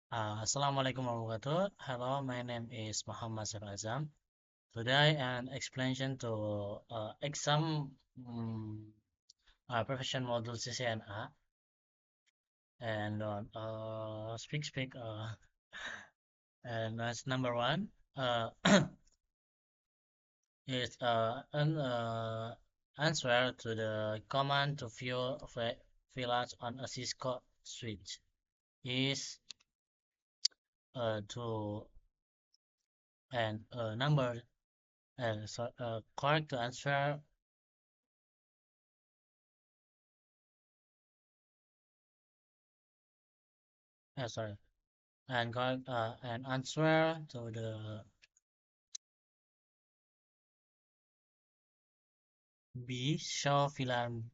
Assalamualaikum warahmatullahi wabarakatuh. Hello, my name is Muhammad Saif Azam. Today, an explanation to exam profession module CCNA and speak and that's number one. Is an answer to the command to view freelance on a Cisco switch is to and number correct to answer. Sorry, and correct and answer to the B show film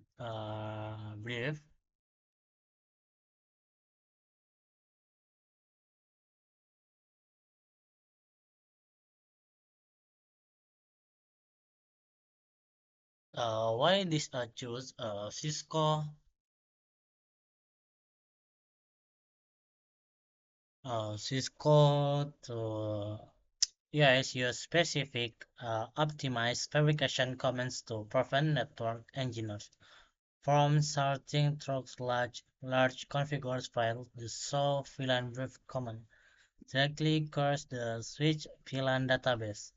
brief. Why this choose Cisco to yes use specific optimized fabrication commands to prevent network engineers from sorting through large configured files. The show VLAN brief command directly curse the switch VLAN database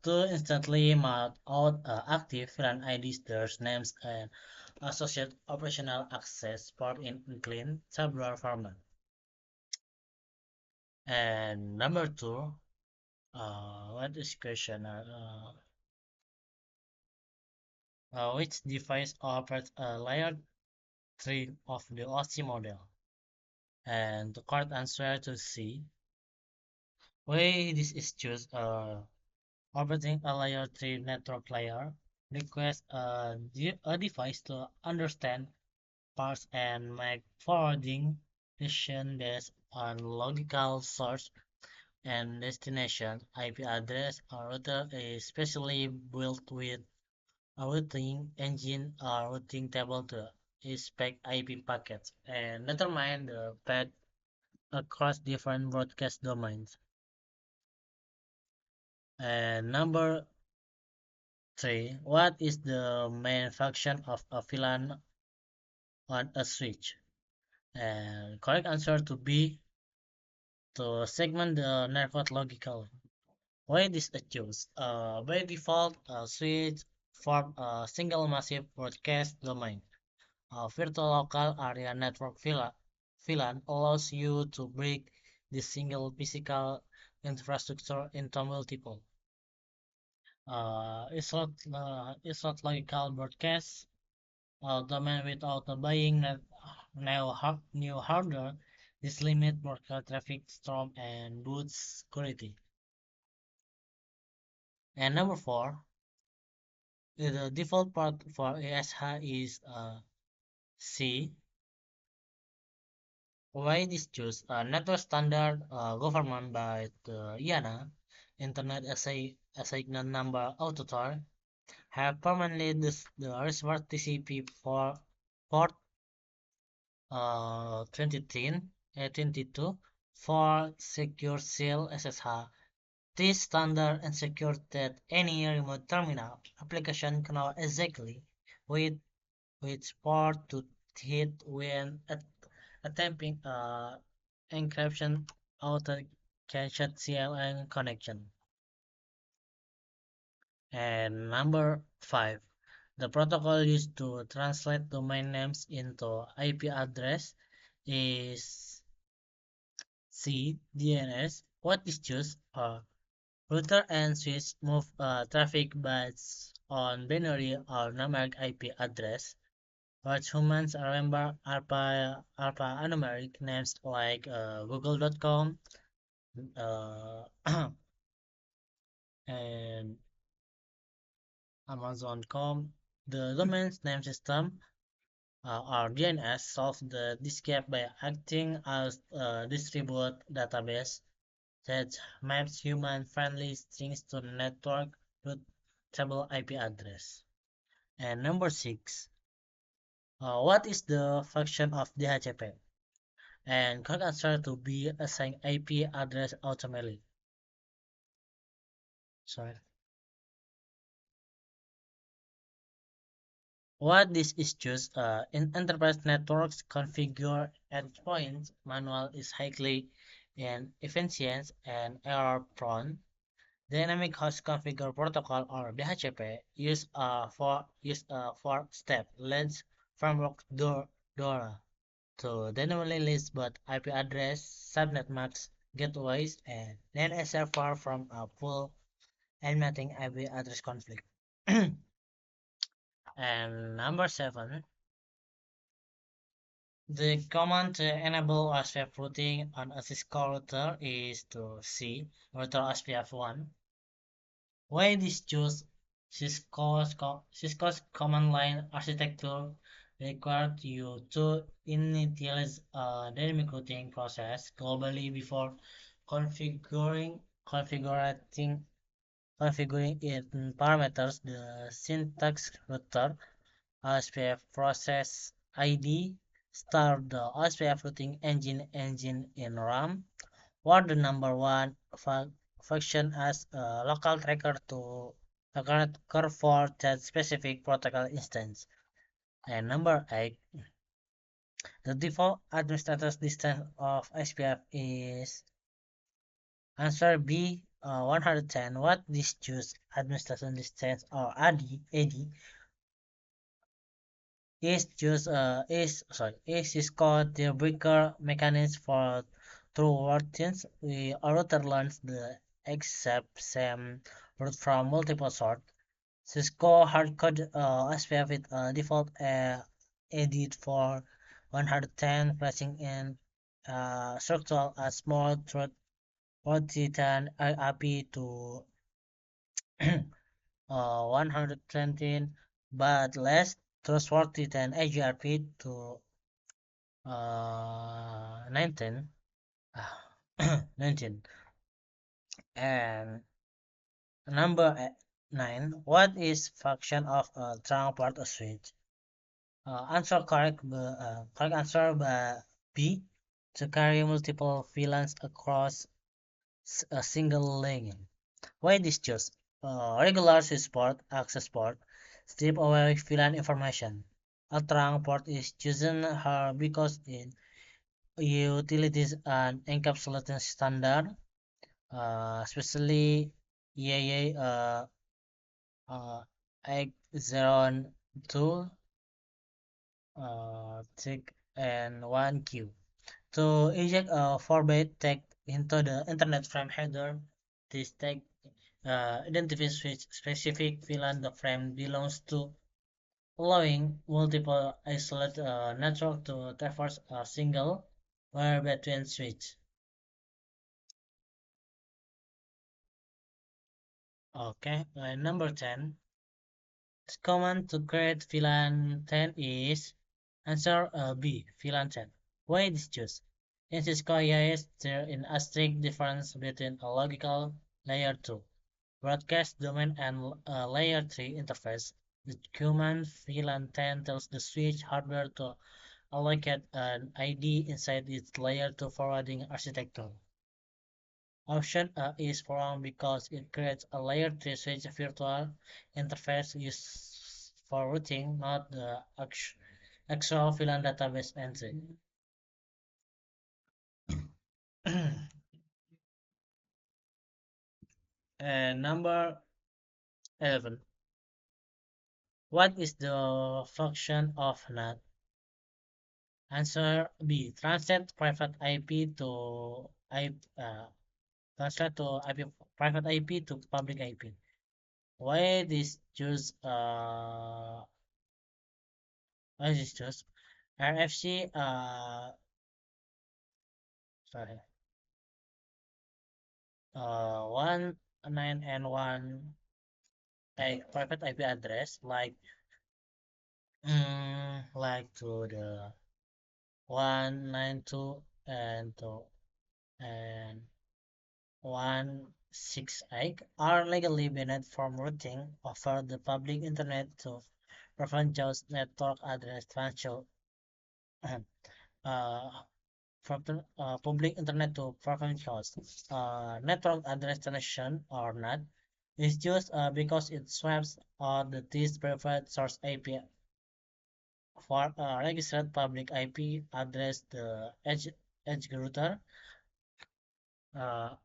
to instantly map out active VLAN IDs, their names, and associate operational access port in clean tabular format. And number two, what is question? Which device operates a layer 3 of the OC model? And the correct answer to C. Why this is choose operating a layer 3 network layer requires a device to understand parse and make forwarding decision based on logical source and destination. IP address or router is specially built with a routing engine or routing table to inspect IP packets and determine the path across different broadcast domains. And number three, what is the main function of a VLAN on a switch? And correct answer to B, to segment the network logically. Why this is choose? By default, switch form a single massive broadcast domain. A virtual local area network VLAN allows you to break the single physical infrastructure into multiple. It's not logical broadcast domain without buying new hardware. This limit broadcast traffic storm and boosts security. And number four, the default port for ASH is C. Why this choose? Network standard government by the IANA, Internet Assignment Number Authority, have permanently the reserved TCP for port 22 for secure seal SSH. This standard ensures that any remote terminal application can know exactly with which port to hit when attempting encryption authentication CLN connection. And number five, the protocol used to translate domain names into IP address is C DNS. What is used? Router and switch move traffic bytes on binary or numeric IP address. What humans remember alphanumeric names like google.com uh, and amazon.com. The domain's name system or DNS solves this gap by acting as a distributed database that maps human-friendly strings to network root table IP address. And number six, what is the function of DHCP? And correct answer to be assign IP address automatically. Sorry. What this is just in enterprise networks configure endpoints manual is highly inefficient and error prone. Dynamic host configure protocol or DHCP use a four step length framework DORA to dynamically list both IP address, subnet mask, gateways, and then SR far from a full eliminating IP address conflict. And number seven, the command to enable OSPF routing on a Cisco router is to C router OSPF1. Why this choose Cisco's command line architecture required you to initialize a dynamic routing process globally before configuring configuring it in parameters. The syntax router OSPF process ID start the OSPF routing engine in RAM. What the number one function as a local tracker to a tracker for that specific protocol instance. And number eight, the default administrator's distance of SPF is answer B 110. What this choose administration distance or AD is called the breaker mechanism for true words. A router learns the exact same route from multiple sources. Cisco hardcode SPF with default edit for 110, placing in structural a small thread 4010 IP to 120, but less trustworthy than AGRP to 19. 19. And number 9. What is function of a trunk part of switch? Answer correct. Correct answer B. To carry multiple VLANs across a single lane. Why this choose? Regular port, access port, strip away VLAN information. A trunk port is chosen here because it utilities an encapsulation standard, especially EAA uh, 802 tick and 1Q. To inject a 4-bit tag into the internet frame header, this tag identifies which specific VLAN the frame belongs to, allowing multiple isolate network to traverse a single wire between switch. Okay, number 10. The command to create VLAN 10 is answer B, VLAN 10. Why this choose? In Cisco IIS, there is a strict difference between a logical layer 2 broadcast domain and layer 3 interface. The command VLAN 10 tells the switch hardware to allocate an ID inside its layer 2 forwarding architecture. Option A is wrong because it creates a layer 3 switch virtual interface used for routing, not the actual VLAN database entry. And number 11. What is the function of NAT? Answer B. Translate private IP to translate to IP private IP to public IP. Why this choose why this choose RFC sorry 19 and 1 a private IP address like to the 192 and 168 are legally banned from routing over the public internet to prevent just network address transfer. uh, from public internet to private host. Network address transition or NAT is used because it swaps out the this preferred source IP for a registered public IP address, the edge router,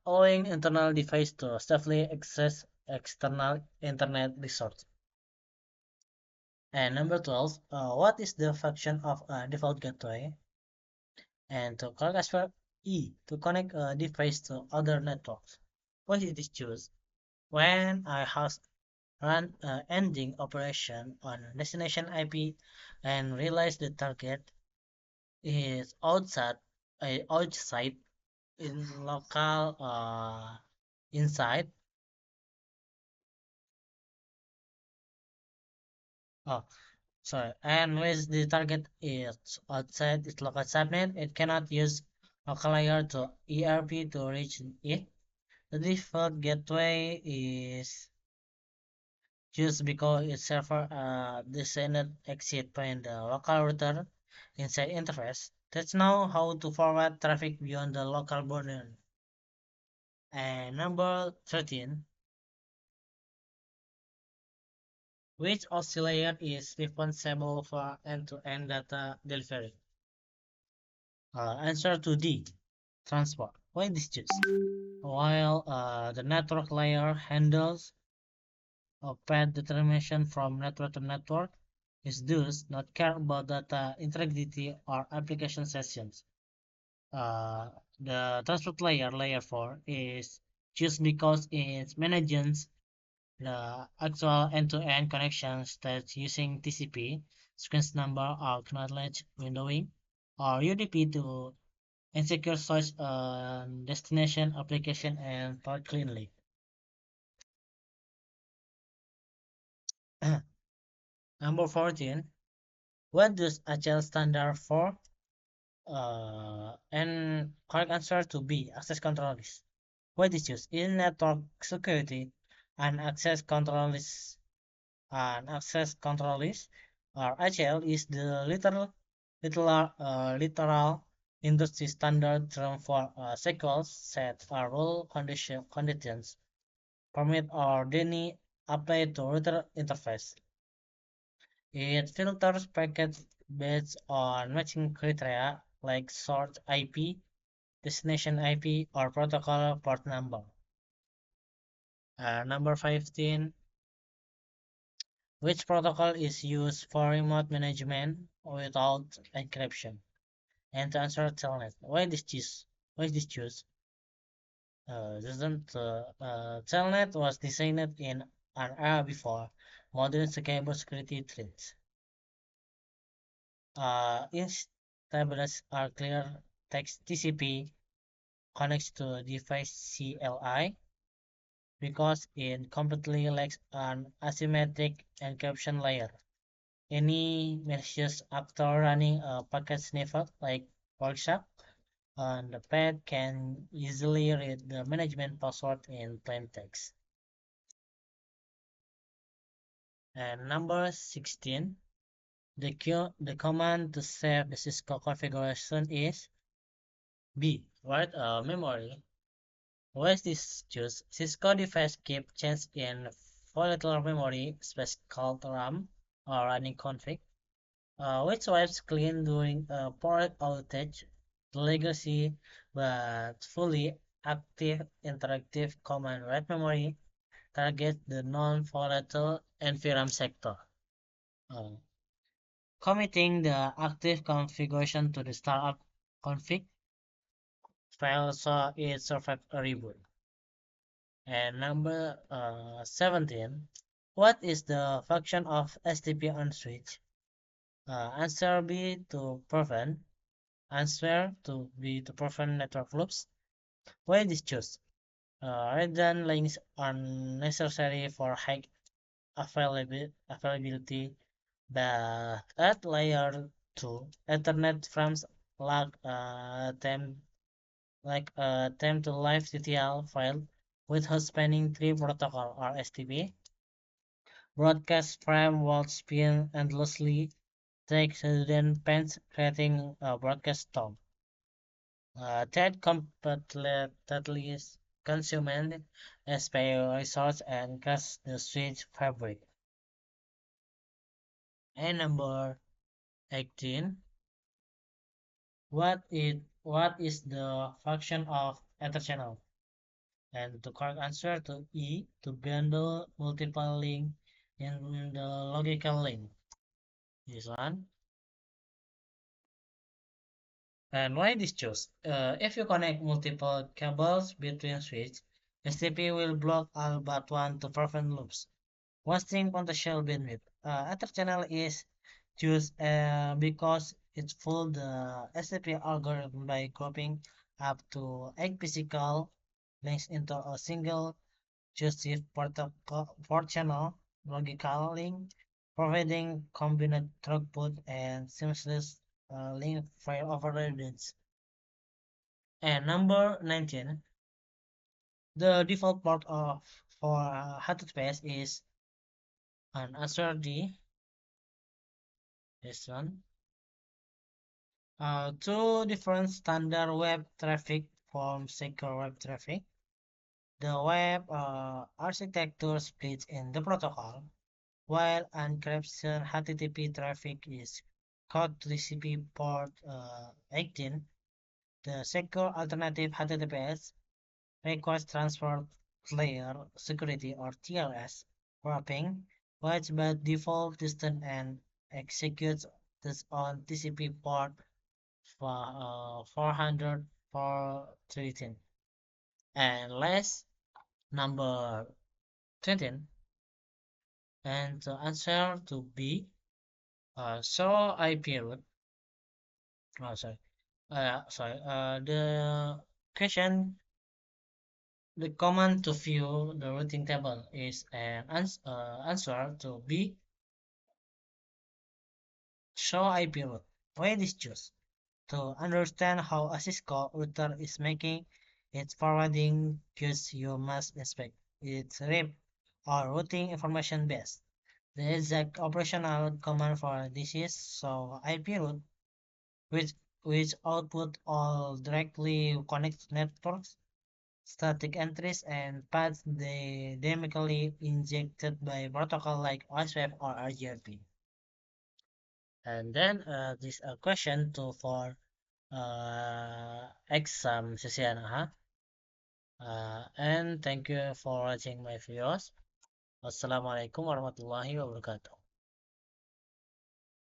allowing internal device to safely access external internet resource. And number 12, what is the function of a default gateway? And to connect as well, E, to connect a device to other networks. What is this choose? When I host run ending operation on destination IP and realize the target is outside in local inside. Oh, sorry. And with the target is outside its local subnet, it cannot use local layer to ERP to reach it. The default gateway is used because it server designed exit point the local router inside interface. That's now how to forward traffic beyond the local border. And number 13, which oscillator is responsible for end-to-end data delivery? Answer to D, transport. Why this choose? While the network layer handles path determination from network to network, it does not care about data integrity or application sessions. Uh, the transport layer, layer 4, is just because it manages the actual end-to-end connections that's using TCP, sequence number or acknowledge windowing, or UDP to ensecure such a destination application and part cleanly. Number 14, what does HL standard for? And correct answer to B, access control list. What is used in network security and access control list or HL is the literal industry standard term for SQL set rule conditions permit or any apply to router interface. It filters packets based on matching criteria like source IP, destination IP, or protocol port number. Number 15, which protocol is used for remote management without encryption? And to answer telnet. Why this choose? Why this choose? Doesn't telnet was designed in an era before modern cybersecurity threats. Instability are clear text TCP connects to device CLI because it completely lacks an asymmetric encryption layer. Any malicious actor running a packet sniffer like Workshop on the pad can easily read the management password in plain text. And number 16, the command to save the Cisco configuration is B. Write a memory. Why this choose? Cisco device keep change in volatile memory space called RAM or running config, which wipes clean during a power outage. The legacy but fully active interactive command write memory target the non-volatile NVRAM sector. Uh, Committing the active configuration to the startup config file so it survived a reboot. And number 17, what is the function of STP on switch? Answer B to prevent. Answer to B to prevent network loops. Why this choose? Redundant links are necessary for high availability, but at layer 2, Ethernet frames lack time to live TTL file with host spanning 3 protocol or STP. Broadcast frame will spin endlessly, take redundant pens, creating a broadcast storm. That completely consumed spare resource and cuts the switch fabric. And number 18. What is the function of ether channel? And the correct answer to E, to bundle multiple link in the logical link. This one. And why this choose? If you connect multiple cables between switches, STP will block all but one to prevent loops. One thing potential bandwidth. Ether channel is choose because it follows the STP algorithm by grouping up to 8 physical links into a single choose port channel logical link, providing combined throughput and seamless link file overridings. And number 19, the default port of for HTTPS is an answer D, this one. Two different standard web traffic from secure web traffic. The web architecture splits in the protocol, while encryption HTTP traffic is called TCP port 18. The secure alternative HTTPS requires transport layer security or TLS wrapping, which by default distant and executes this on TCP port for 400 for 13. And last, number 20, and the answer to B, so IP route. Oh, the question, the command to view the routing table is an answer to B, show IP route. Why this choose? To understand how a Cisco router is making its forwarding queues, you must inspect its RIP or routing information base. The exact operational command for this is so IP route, which which output all directly connect networks, static entries, and paths dynamically injected by protocol like OSPF or RGRP. And then this question to for exam CCNA. And thank you for watching my videos. Wassalamualaikum warahmatullahi wabarakatuh.